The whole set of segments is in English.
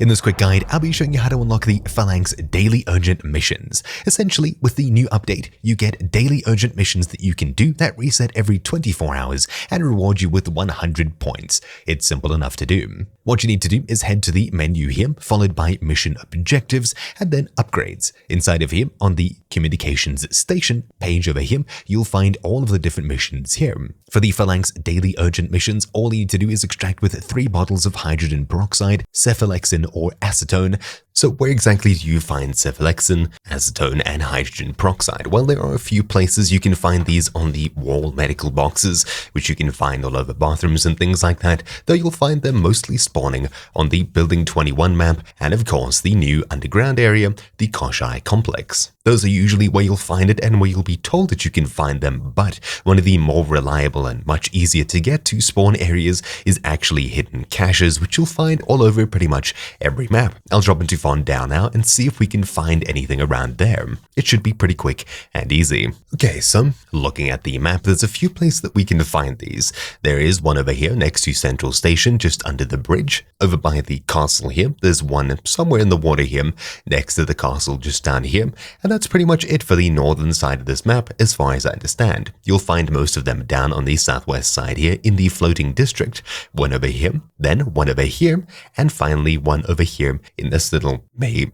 In this quick guide, I'll be showing you how to unlock the Phalanx Daily Urgent Missions. Essentially, with the new update, you get daily urgent missions that you can do that reset every 24 hours and reward you with 100 points. It's simple enough to do. What you need to do is head to the menu here, followed by Mission Objectives, and then Upgrades. Inside of here, on the Communications Station page over here, you'll find all of the different missions here. For the Phalanx Daily Urgent Missions, all you need to do is extract with 3 bottles of hydrogen peroxide, cephalexin or acetone. So where exactly do you find cephalexin, acetone, and hydrogen peroxide? Well, there are a few places you can find these on the wall medical boxes, which you can find all over bathrooms and things like that, though you'll find them mostly spawning on the Building 21 map, and of course the new underground area, the Koshai Complex. Those are usually where you'll find it and where you'll be told that you can find them, but one of the more reliable and much easier to get to spawn areas is actually hidden caches, which you'll find all over pretty much every map. I'll drop into Vondel now and see if we can find anything around there. It should be pretty quick and easy. Okay, so looking at the map, there's a few places that we can find these. There is one over here next to Central Station, just under the bridge. Over by the castle here, there's one somewhere in the water here, next to the castle just down here, and that's pretty much it for the northern side of this map as far as I understand. You'll find most of them down on the southwest side here in the floating district, one over here, then one over here, and finally one over here in this little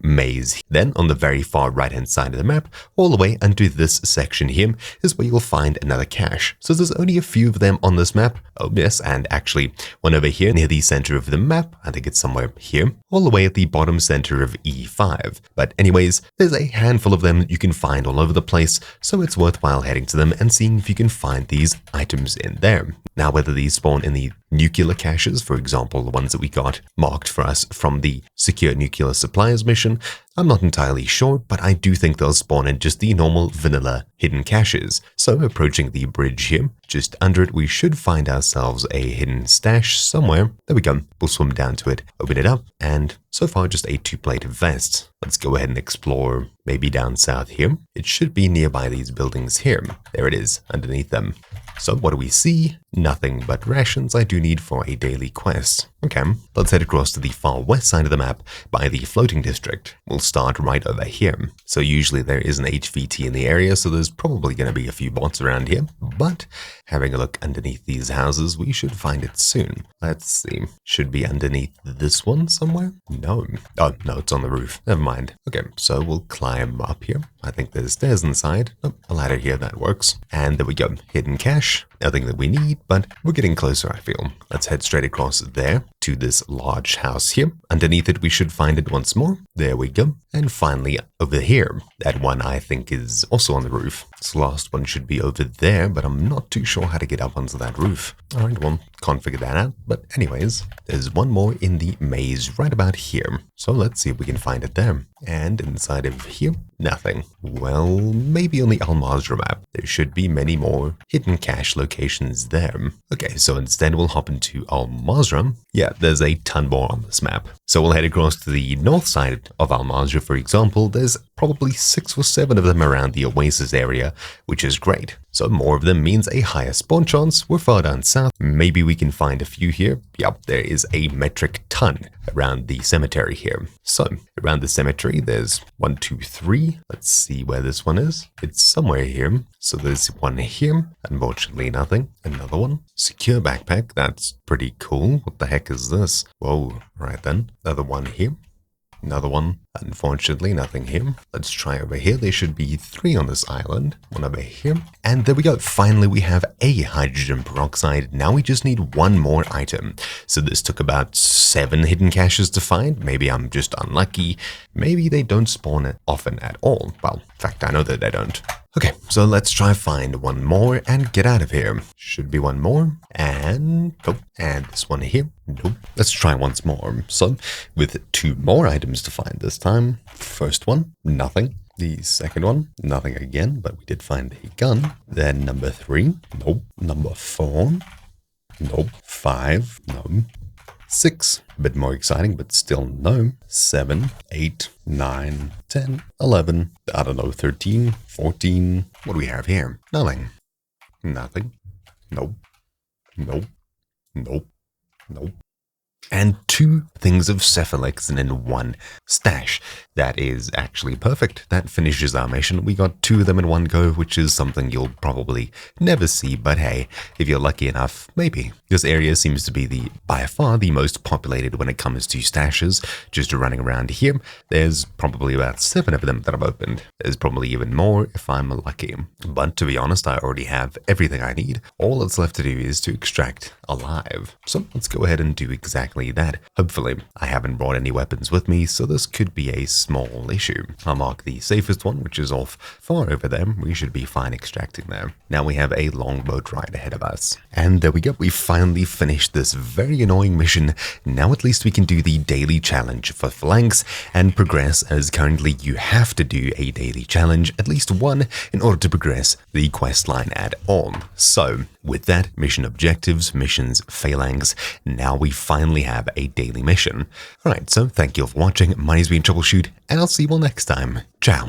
maze. Then on the very far right hand side of the map, all the way under this section here, is where you'll find another cache. So there's only a few of them on this map. Oh yes, and actually one over here near the center of the map, I think it's somewhere here, all the way at the bottom center of E5. But anyways, there's a handful of them that you can find all over the place, so it's worthwhile heading to them and seeing if you can find these items in there. Now, whether these spawn in the nuclear caches, for example, the ones that we got marked for us from the Secure Nuclear Suppliers mission, I'm not entirely sure, but I do think they'll spawn in just the normal vanilla hidden caches. So approaching the bridge here, just under it, we should find ourselves a hidden stash somewhere. There we go. We'll swim down to it, open it up, and so far just a 2-plate vest. Let's go ahead and explore maybe down south here. It should be nearby these buildings here. There it is, underneath them. So what do we see? Nothing but rations I do need for a daily quest. Okay, let's head across to the far west side of the map by the floating district. We'll start right over here. So usually there is an HVT in the area, so there's probably going to be a few bots around here, but having a look underneath these houses, we should find it soon. Let's see, should be underneath this one somewhere? No. Oh, no, it's on the roof. Never mind. Okay, so we'll climb up here. I think there's stairs inside. Oh, a ladder here, that works. And there we go, hidden cache. Nothing that we need, but we're getting closer, I feel. Let's head straight across there to this large house here. Underneath it, we should find it once more. There we go. And finally, over here, that one I think is also on the roof. This last one should be over there, but I'm not too sure how to get up onto that roof. All right, well, can't figure that out. But anyways, there's one more in the maze right about here. So let's see if we can find it there. And inside of here, nothing. Well, maybe on the Mazrah map, there should be many more hidden cache locations there. Okay, so instead we'll hop into Mazrah. Yeah, there's a ton more on this map. So we'll head across to the north side of Mazrah, for example. There's probably 6 or 7 of them around the Oasis area, which is great. So more of them means a higher spawn chance. We're far down south. Maybe we can find a few here. Yep, there is a metric ton around the cemetery here. So around the cemetery, there's 1, 2, 3. Let's see where this one is. It's somewhere here. So there's one here. Unfortunately, nothing. Another one. Secure backpack. That's pretty cool. What the heck is this? Whoa. Right then. Another one here. Another one. Unfortunately, nothing here. Let's try over here. There should be 3 on this island. One over here. And there we go. Finally, we have a hydrogen peroxide. Now we just need 1 more item. So this took about 7 hidden caches to find. Maybe I'm just unlucky. Maybe they don't spawn often at all. Well, in fact, I know that they don't. Okay, so let's try find 1 more and get out of here. Should be 1 more. And nope. And this one here. Nope. Let's try once more. So with 2 more items to find this time. First one, nothing. The second one, nothing again, but we did find a gun. Then number 3, nope. Number 4, nope. 5, no. 6, a bit more exciting, but still no. 7, 8, 9, 10, 11, I don't know, 13, 14. What do we have here? Nothing. Nothing. Nope. Nope. Nope. Nope. and 2 things of Cephalexin in 1 stash. That is actually perfect. That finishes our mission. We got 2 of them in one go, which is something you'll probably never see, but hey, if you're lucky enough, maybe. This area seems to be by far the most populated when it comes to stashes. Just running around here, there's probably about 7 of them that I've opened. There's probably even more if I'm lucky. But to be honest, I already have everything I need. All that's left to do is to extract alive. So let's go ahead and do exactly that. Hopefully, I haven't brought any weapons with me, so this could be a small issue. I'll mark the safest one, which is off far over there. We should be fine extracting there. Now we have a long boat ride ahead of us. And there we go. We finally finished this very annoying mission. Now at least we can do the daily challenge for Phalanx and progress, as currently you have to do a daily challenge, at least one, in order to progress the quest line at all. So with that, mission objectives, missions, Phalanx, now we finally have a daily mission. Alright, so thank you all for watching. My name's been Troubleshoot, and I'll see you all next time. Ciao.